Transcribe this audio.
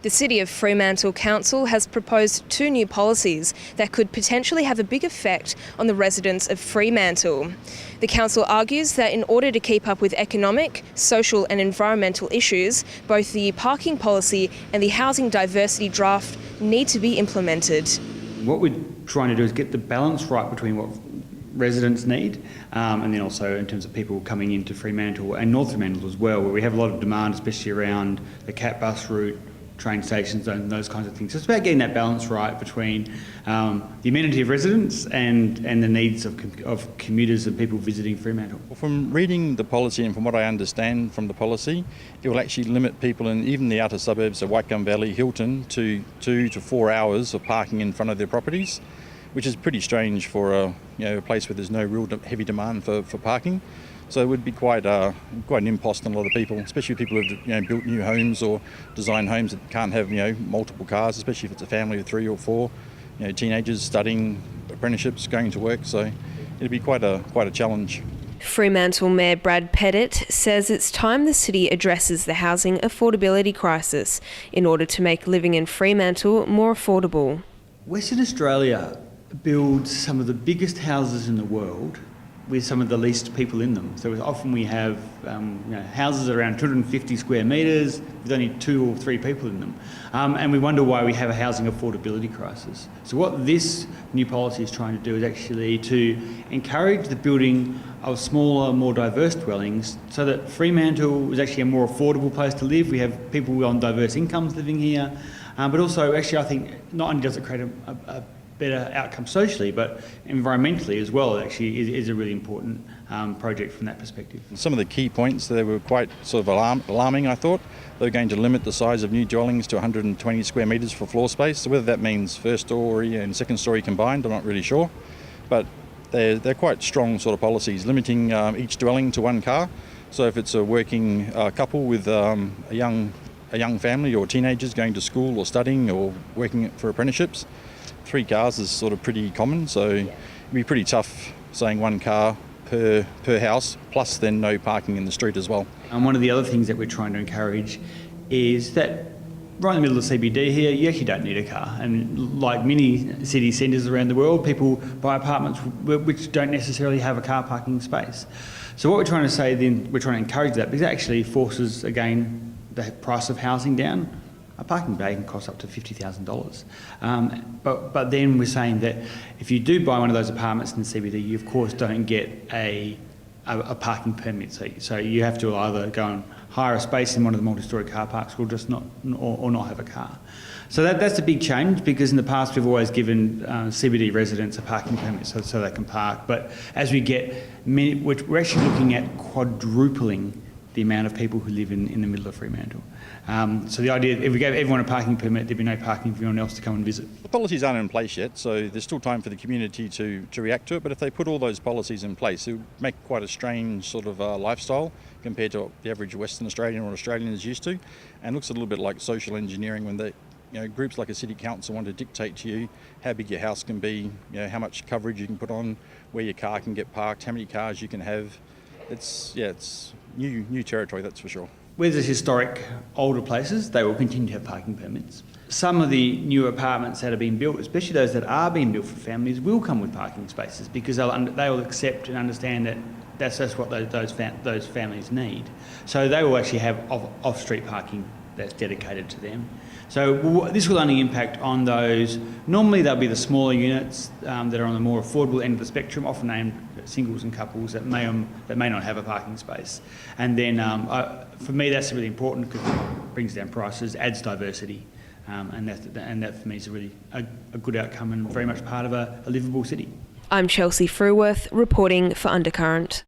The City of Fremantle Council has proposed 2 new policies that could potentially have a big effect on the residents of Fremantle. The council argues that in order to keep up with economic, social and environmental issues, both the parking policy and the housing diversity draft need to be implemented. What we're trying to do is get the balance right between what residents need and then also in terms of people coming into Fremantle and North Fremantle as well, where we have a lot of demand, especially around the cat bus route, train stations and those kinds of things. So it's about getting that balance right between the amenity of residents and the needs of commuters and people visiting Fremantle. Well, from reading the policy and from what I understand from the policy, it will actually limit people in even the outer suburbs of Whitegum Valley, Hilton, to 2 to 4 hours of parking in front of their properties, which is pretty strange for a place where there's no real heavy demand for parking. So it would be quite an impost on a lot of people, especially people who've built new homes or designed homes that can't have multiple cars, especially if it's a family of 3 or 4, teenagers studying, apprenticeships, going to work. So it'd be quite a challenge. Fremantle Mayor Brad Pettit says it's time the city addresses the housing affordability crisis in order to make living in Fremantle more affordable. Western Australia builds some of the biggest houses in the world with some of the least people in them. So often we have houses around 250 square metres with only 2 or 3 people in them. And we wonder why we have a housing affordability crisis. So what this new policy is trying to do is actually to encourage the building of smaller, more diverse dwellings so that Fremantle is actually a more affordable place to live. We have people on diverse incomes living here. But also, actually, I think not only does it create a better outcome socially, but environmentally as well, actually is a really important project from that perspective. Some of the key points, they were quite sort of alarming, I thought. They were going to limit the size of new dwellings to 120 square metres for floor space. So whether that means first story and second story combined, I'm not really sure. But they're quite strong sort of policies, limiting each dwelling to 1 car. So if it's a working couple with a young family or teenagers going to school or studying or working for apprenticeships, 3 cars is sort of pretty common, so it'd be pretty tough saying 1 car per house, plus then no parking in the street as well. And one of the other things that we're trying to encourage is that right in the middle of the CBD here, you actually don't need a car. And like many city centres around the world, people buy apartments which don't necessarily have a car parking space. So what we're trying to say then, we're trying to encourage that because it actually forces, again, the price of housing down. A parking bay can cost up to $50,000. But then we're saying that if you do buy one of those apartments in the CBD, you of course don't get a parking permit. So you have to either go and hire a space in one of the multi-storey car parks or just not have a car. So that's a big change because in the past we've always given CBD residents a parking permit so they can park. But as we get many, we're actually looking at quadrupling the amount of people who live in the middle of Fremantle. So the idea, if we gave everyone a parking permit, there'd be no parking for anyone else to come and visit. The policies aren't in place yet, so there's still time for the community to react to it, but if they put all those policies in place, it would make quite a strange sort of lifestyle compared to what the average Western Australian or Australian is used to, and looks a little bit like social engineering when they, groups like a city council want to dictate to you how big your house can be, how much coverage you can put on, where your car can get parked, how many cars you can have. It's new territory, that's for sure. Where there's historic older places, they will continue to have parking permits. Some of the new apartments that are being built, especially those that are being built for families, will come with parking spaces because they will accept and understand that that's what those families need. So they will actually have off-street parking that's dedicated to them. So this will only impact on those, normally they'll be the smaller units that are on the more affordable end of the spectrum, often named singles and couples that may not have a parking space. And then for me that's really important because it brings down prices, adds diversity, and that for me is really a good outcome and very much part of a livable city. I'm Chelsea Fruhwirth reporting for Undercurrent.